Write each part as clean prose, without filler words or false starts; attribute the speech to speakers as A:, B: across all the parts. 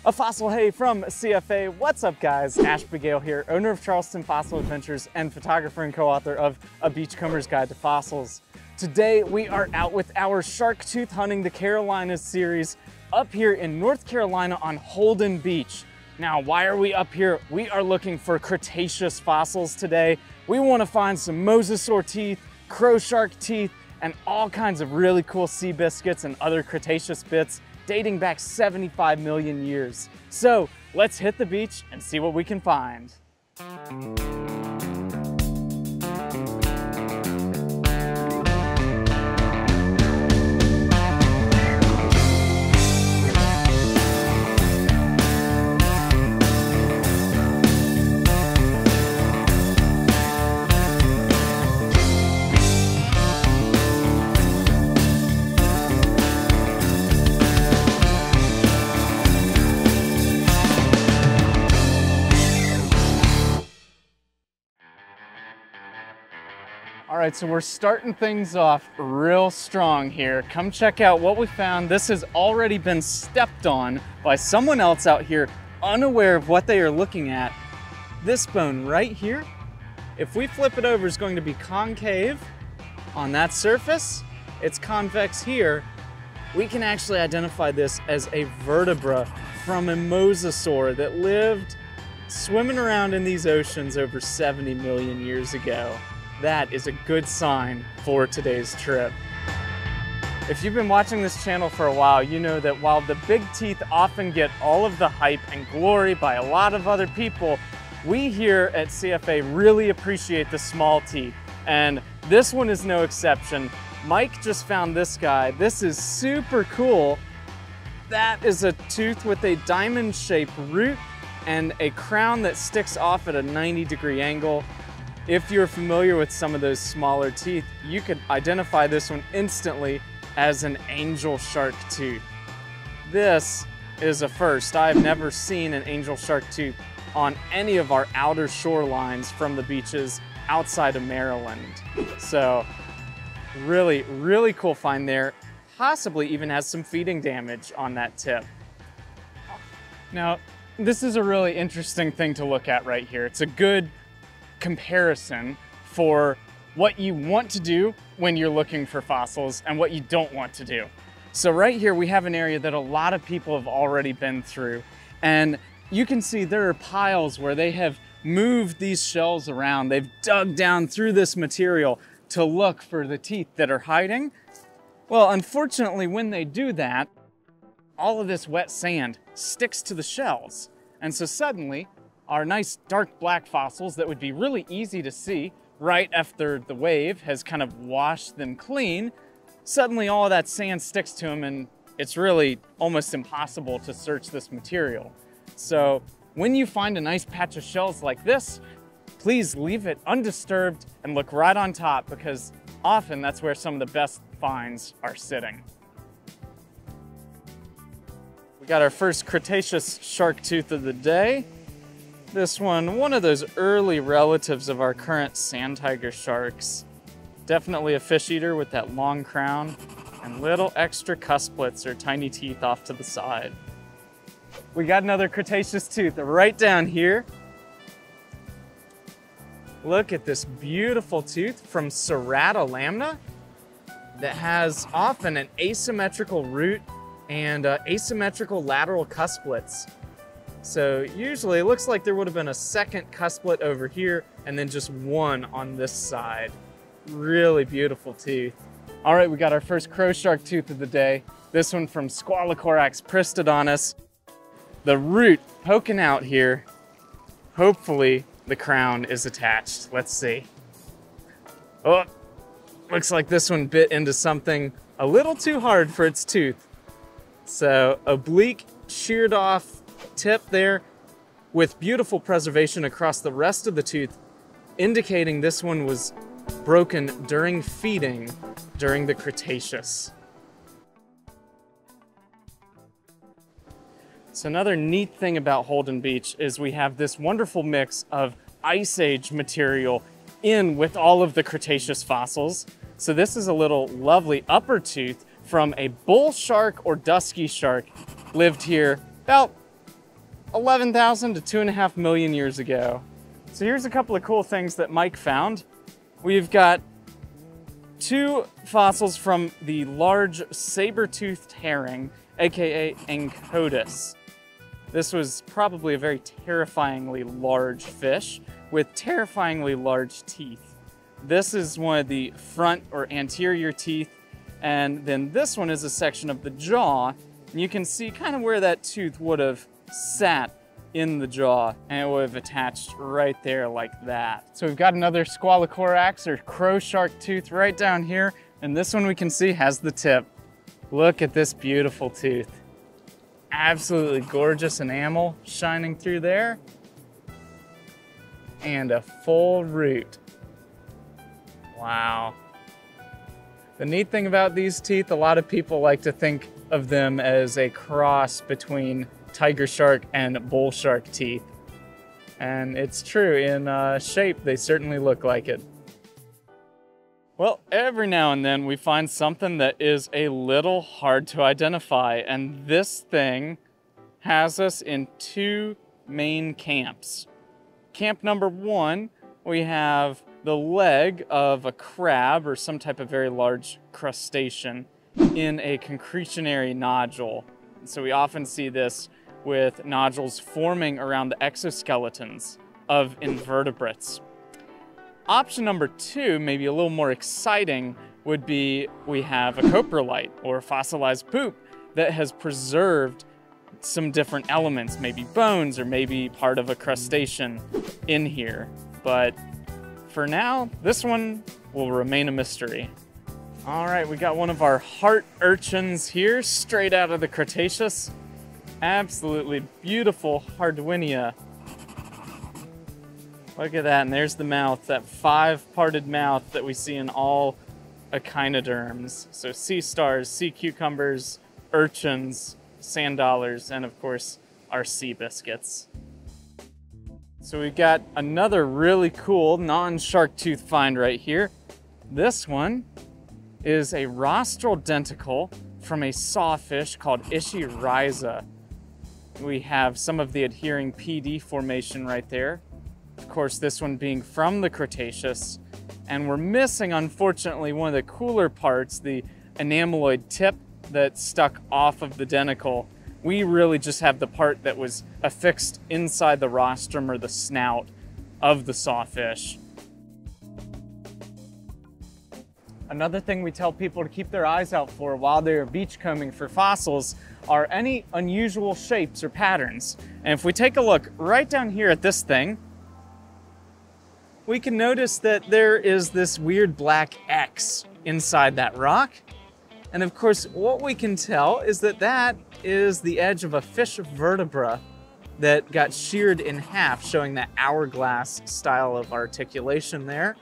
A: A fossil hey from CFA. What's up guys? Ashby Gale here, owner of Charleston Fossil Adventures and photographer and co-author of A Beachcomber's Guide to Fossils. Today we are out with our Shark Tooth Hunting the Carolinas series up here in North Carolina on Holden Beach. Now, why are we up here? We are looking for Cretaceous fossils today. We want to find some mosasaur teeth, crow shark teeth, and all kinds of really cool sea biscuits and other Cretaceous bits dating back 75 million years. So let's hit the beach and see what we can find. All right, so we're starting things off real strong here. Come check out what we found. This has already been stepped on by someone else out here, unaware of what they are looking at. This bone right here, if we flip it over, is going to be concave on that surface. It's convex here. We can actually identify this as a vertebra from a mosasaur that lived swimming around in these oceans over 70 million years ago. That is a good sign for today's trip. If you've been watching this channel for a while, you know that while the big teeth often get all of the hype and glory by a lot of other people, we here at CFA really appreciate the small teeth. And this one is no exception. Mike just found this guy. This is super cool. That is a tooth with a diamond-shaped root and a crown that sticks off at a 90-degree angle. If you're familiar with some of those smaller teeth, you could identify this one instantly as an angel shark tooth. This is a first. I've never seen an angel shark tooth on any of our outer shorelines from the beaches outside of Maryland. So really, really cool find there. Possibly even has some feeding damage on that tip. Now, this is a really interesting thing to look at right here. It's a good comparison for what you want to do when you're looking for fossils and what you don't want to do. So right here we have an area that a lot of people have already been through, and you can see there are piles where they have moved these shells around. They've dug down through this material to look for the teeth that are hiding. Well, unfortunately, when they do that, all of this wet sand sticks to the shells, and so suddenly our nice dark black fossils that would be really easy to see right after the wave has kind of washed them clean, suddenly all of that sand sticks to them and it's really almost impossible to search this material. So when you find a nice patch of shells like this, please leave it undisturbed and look right on top, because often that's where some of the best finds are sitting. We got our first Cretaceous shark tooth of the day. This one of those early relatives of our current sand tiger sharks. Definitely a fish eater with that long crown and little extra cusplets or tiny teeth off to the side. We got another Cretaceous tooth right down here. Look at this beautiful tooth from Serratolamna that has often an asymmetrical root and asymmetrical lateral cusplets. So usually it looks like there would have been a second cusplet over here and then just one on this side. Really beautiful teeth. All right, we got our first crow shark tooth of the day. This one from Squalicorax pristidonis. The root poking out here. Hopefully the crown is attached. Let's see. Oh, looks like this one bit into something a little too hard for its tooth. So oblique, sheared off tip there with beautiful preservation across the rest of the tooth, indicating this one was broken during feeding during the Cretaceous. So another neat thing about Holden Beach is we have this wonderful mix of Ice Age material in with all of the Cretaceous fossils. So this is a little lovely upper tooth from a bull shark or dusky shark, lived here about 11,000 to 2.5 million years ago. So here's a couple of cool things that Mike found. We've got 2 fossils from the large saber-toothed herring, aka Ancotis. This was probably a very terrifyingly large fish with terrifyingly large teeth. This is one of the front or anterior teeth, and then this one is a section of the jaw, and you can see kind of where that tooth would have sat in the jaw, and it would have attached right there like that. So we've got another Squalicorax or crow shark tooth right down here, and this one we can see has the tip. Look at this beautiful tooth. Absolutely gorgeous enamel shining through there, and a full root. Wow. The neat thing about these teeth, a lot of people like to think of them as a cross between tiger shark and bull shark teeth. And it's true, in shape, they certainly look like it. Well, every now and then we find something that is a little hard to identify, and this thing has us in 2 main camps. Camp number 1, we have the leg of a crab or some type of very large crustacean in a concretionary nodule. So we often see this with nodules forming around the exoskeletons of invertebrates. Option number 2, maybe a little more exciting, would be we have a coprolite or fossilized poop that has preserved some different elements, maybe bones or maybe part of a crustacean in here. But for now, this one will remain a mystery. All right, we got one of our heart urchins here, straight out of the Cretaceous. Absolutely beautiful Hardouinia. Look at that, and there's the mouth, that 5-parted mouth that we see in all echinoderms. So sea stars, sea cucumbers, urchins, sand dollars, and of course, our sea biscuits. So we've got another really cool non-shark tooth find right here. This one is a rostral denticle from a sawfish called Ishirhiza. We have some of the adhering PD formation right there. Of course, this one being from the Cretaceous. And we're missing, unfortunately, one of the cooler parts, the enameloid tip that stuck off of the denticle. We really just have the part that was affixed inside the rostrum or the snout of the sawfish. Another thing we tell people to keep their eyes out for while they're beachcombing for fossils are any unusual shapes or patterns. And if we take a look right down here at this thing, we can notice that there is this weird black X inside that rock. And of course, what we can tell is that that is the edge of a fish vertebra that got sheared in half, showing that hourglass style of articulation there.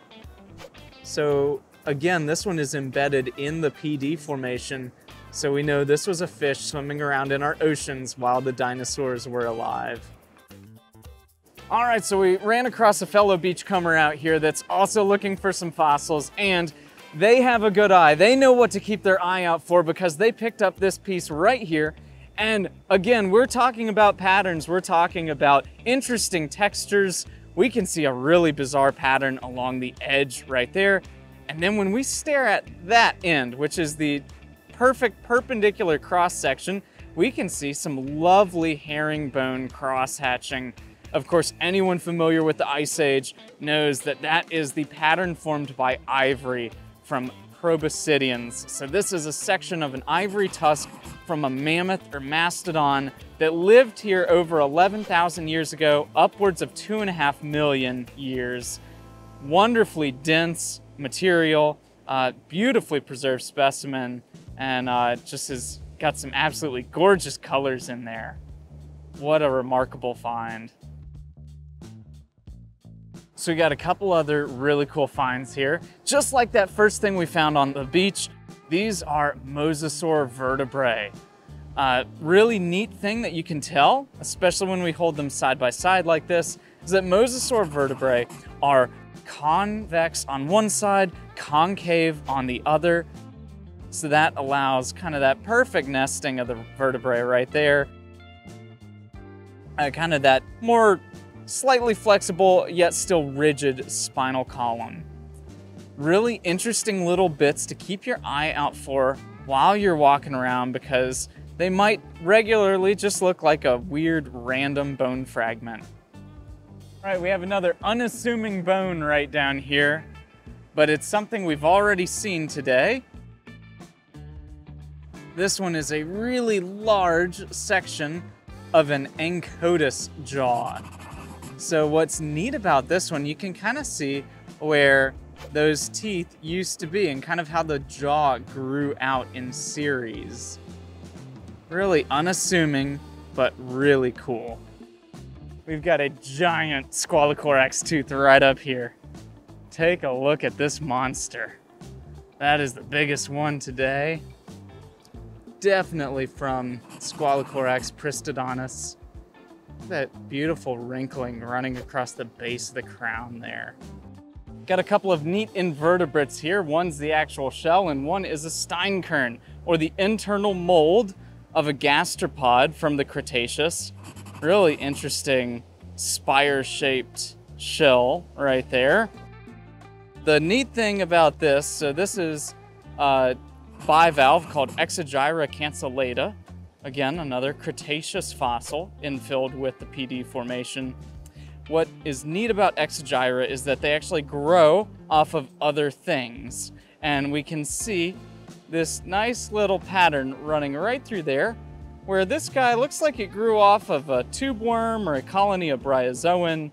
A: So again, this one is embedded in the PD formation, so we know this was a fish swimming around in our oceans while the dinosaurs were alive. All right, so we ran across a fellow beachcomber out here that's also looking for some fossils, and they have a good eye. They know what to keep their eye out for because they picked up this piece right here. And again, we're talking about patterns. We're talking about interesting textures. We can see a really bizarre pattern along the edge right there. And then when we stare at that end, which is the perfect perpendicular cross section, we can see some lovely herringbone cross-hatching. Of course, anyone familiar with the Ice Age knows that that is the pattern formed by ivory from proboscideans. So this is a section of an ivory tusk from a mammoth or mastodon that lived here over 11,000 years ago, upwards of 2.5 million years. Wonderfully dense material, beautifully preserved specimen, and just has got some absolutely gorgeous colors in there. What a remarkable find. So we got a couple other really cool finds here. Just like that first thing we found on the beach, these are mosasaur vertebrae. Really neat thing that you can tell, especially when we hold them side by side like this, is that mosasaur vertebrae are convex on one side, concave on the other. So that allows kind of that perfect nesting of the vertebrae right there. kind of that more slightly flexible yet still rigid spinal column. Really interesting little bits to keep your eye out for while you're walking around, because they might regularly just look like a weird random bone fragment. All right, we have another unassuming bone right down here, but it's something we've already seen today. This one is a really large section of an ancotis jaw. So what's neat about this one, you can kind of see where those teeth used to be and kind of how the jaw grew out in series. Really unassuming, but really cool. We've got a giant Squalicorax tooth right up here. Take a look at this monster. That is the biggest one today. Definitely from Squalicorax pristine. That beautiful wrinkling running across the base of the crown there. Got a couple of neat invertebrates here. One's the actual shell and one is a steinkern, or the internal mold of a gastropod from the Cretaceous. Really interesting spire-shaped shell right there. The neat thing about this, so this is a bivalve called Exogyra cancellata. Again, another Cretaceous fossil infilled with the PD formation. What is neat about Exogyra is that they actually grow off of other things. And we can see this nice little pattern running right through there, where this guy looks like it grew off of a tube worm or a colony of bryozoan,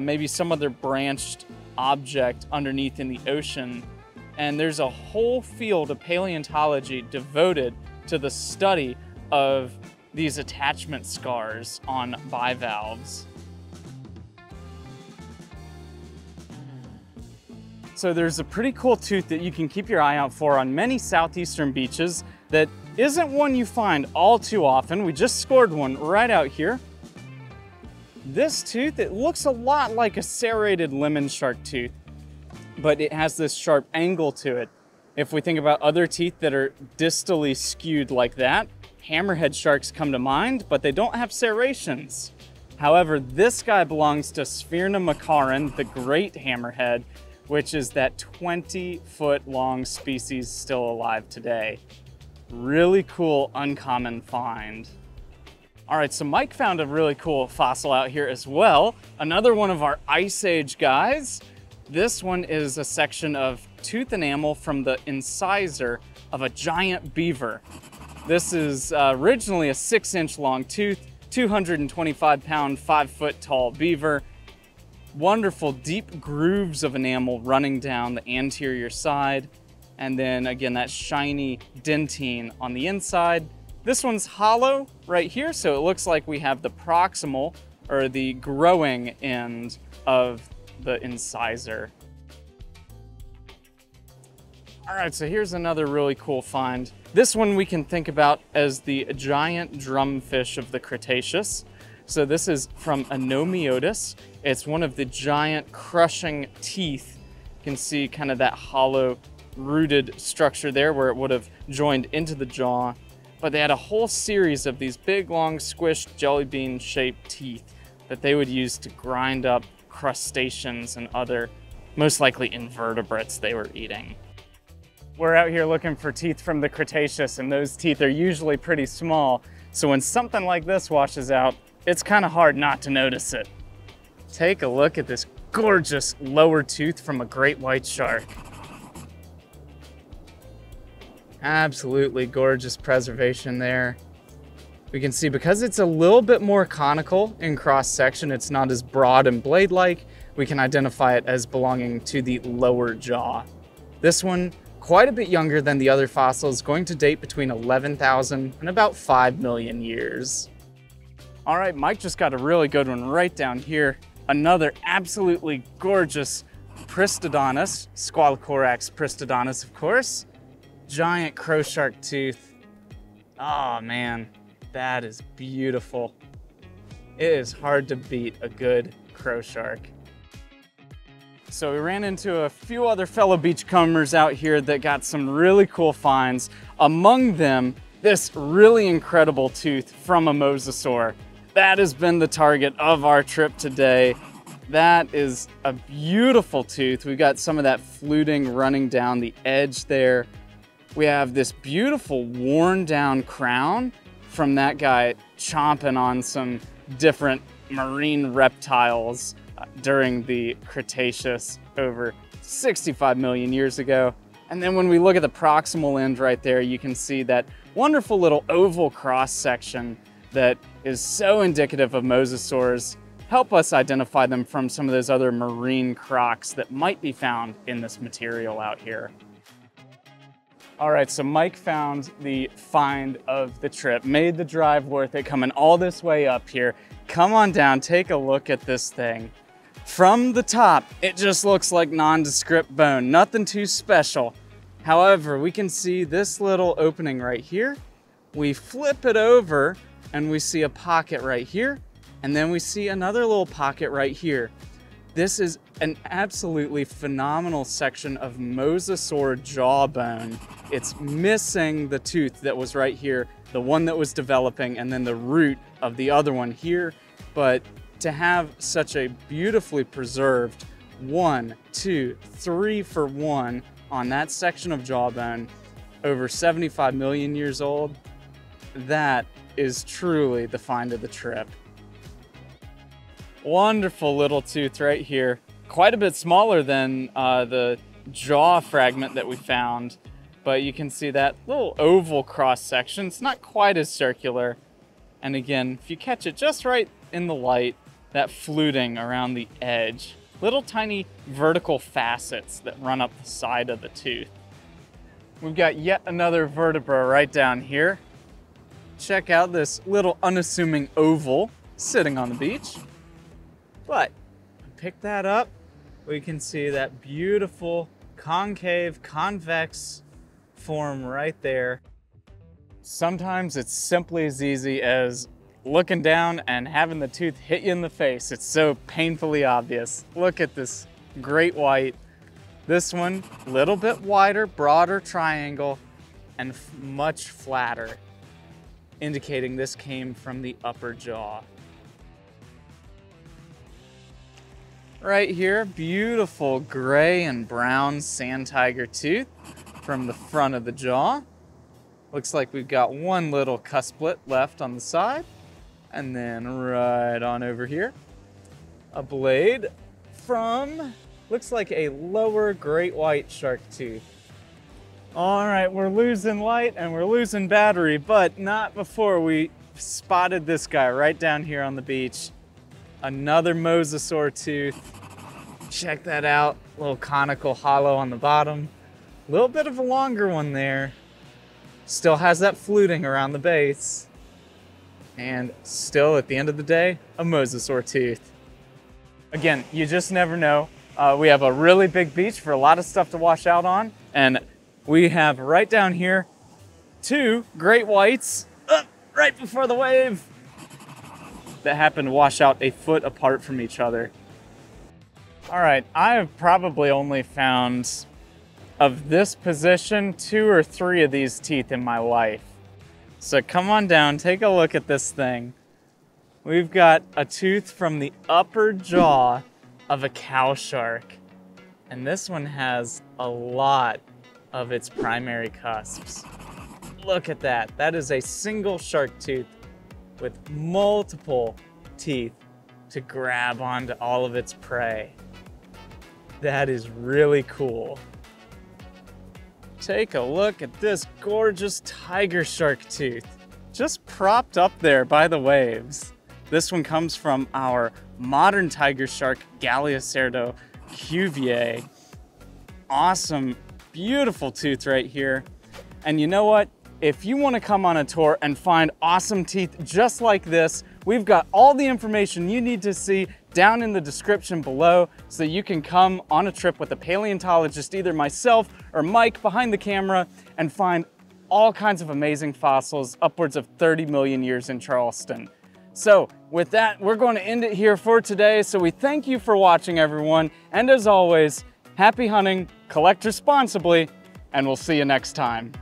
A: maybe some other branched object underneath in the ocean. And there's a whole field of paleontology devoted to the study of these attachment scars on bivalves. So there's a pretty cool tooth that you can keep your eye out for on many southeastern beaches that isn't one you find all too often. We just scored one right out here. This tooth, it looks a lot like a serrated lemon shark tooth, but it has this sharp angle to it. If we think about other teeth that are distally skewed like that, hammerhead sharks come to mind, but they don't have serrations. However, this guy belongs to Sphyrna macaron, the great hammerhead, which is that 20-foot long species still alive today. Really cool, uncommon find. All right, so Mike found a really cool fossil out here as well. Another one of our Ice Age guys. This one is a section of tooth enamel from the incisor of a giant beaver. This is originally a 6-inch long tooth, 225-pound, 5-foot tall beaver. Wonderful deep grooves of enamel running down the anterior side. And then again, that shiny dentine on the inside. This one's hollow right here, so it looks like we have the proximal, or the growing end of the incisor. All right, so here's another really cool find. This one we can think about as the giant drumfish of the Cretaceous. So this is from Anomiotis. It's one of the giant crushing teeth. You can see kind of that hollow rooted structure there where it would have joined into the jaw. But they had a whole series of these big, long, squished jelly bean shaped teeth that they would use to grind up crustaceans and other, most likely invertebrates they were eating. We're out here looking for teeth from the Cretaceous, and those teeth are usually pretty small. So when something like this washes out, it's kind of hard not to notice it. Take a look at this gorgeous lower tooth from a great white shark. Absolutely gorgeous preservation there. We can see because it's a little bit more conical in cross section, it's not as broad and blade-like, we can identify it as belonging to the lower jaw. This one, quite a bit younger than the other fossils, going to date between 11,000 and about 5 million years. All right, Mike just got a really good one right down here. Another absolutely gorgeous Pristodonus, Squalicorax pristodonus, of course. Giant crow shark tooth. Oh man, that is beautiful. It is hard to beat a good crow shark. So we ran into a few other fellow beachcombers out here that got some really cool finds. Among them, this really incredible tooth from a mosasaur. that has been the target of our trip today. That is a beautiful tooth. We've got some of that fluting running down the edge there. We have this beautiful worn down crown from that guy chomping on some different marine reptiles during the Cretaceous over 65 million years ago. And then when we look at the proximal end right there, you can see that wonderful little oval cross section that is so indicative of mosasaurs. Help us identify them from some of those other marine crocs that might be found in this material out here. All right, so Mike found the find of the trip, made the drive worth it, coming all this way up here. Come on down, take a look at this thing. From the top, it just looks like nondescript bone, nothing too special. However, we can see this little opening right here. We flip it over and we see a pocket right here, and then we see another little pocket right here. This is an absolutely phenomenal section of mosasaur jawbone. It's missing the tooth that was right here, the one that was developing, and then the root of the other one here. But to have such a beautifully preserved 1, 2, 3 for 1 on that section of jawbone over 75 million years old, that is truly the find of the trip. Wonderful little tooth right here. Quite a bit smaller than the jaw fragment that we found, but you can see that little oval cross section. It's not quite as circular. And again, if you catch it just right in the light, that fluting around the edge, little tiny vertical facets that run up the side of the tooth. We've got yet another vertebra right down here. Check out this little unassuming oval sitting on the beach. But pick that up, we can see that beautiful concave, convex form right there. Sometimes it's simply as easy as looking down and having the tooth hit you in the face. It's so painfully obvious. Look at this great white. This one, a little bit wider, broader triangle, and much flatter, indicating this came from the upper jaw. Right here, beautiful gray and brown sand tiger tooth from the front of the jaw. Looks like we've got one little cusplet left on the side. And then right on over here, a blade from, looks like a lower great white shark tooth. All right, we're losing light and we're losing battery, but not before we spotted this guy right down here on the beach. Another mosasaur tooth. Check that out, little conical hollow on the bottom. A little bit of a longer one there. Still has that fluting around the base. And still, at the end of the day, a mosasaur tooth. Again, you just never know. We have a really big beach for a lot of stuff to wash out on. And we have right down here, 2 great whites right before the wave that happen to wash out a foot apart from each other. All right, I have probably only found of this position 2 or 3 of these teeth in my life. So come on down, take a look at this thing. We've got a tooth from the upper jaw of a cow shark. And this one has a lot of its primary cusps. Look at that. That is a single shark tooth with multiple teeth to grab onto all of its prey. That is really cool. Take a look at this gorgeous tiger shark tooth, just propped up there by the waves. This one comes from our modern tiger shark, Galliacerdo cuvier. Awesome, beautiful tooth right here. And you know what? If you want to come on a tour and find awesome teeth just like this, we've got all the information you need to see down in the description below so you can come on a trip with a paleontologist, either myself or Mike behind the camera, and find all kinds of amazing fossils, upwards of 30 million years in Charleston. So with that, we're going to end it here for today. So we thank you for watching, everyone. And as always, happy hunting, collect responsibly, and we'll see you next time.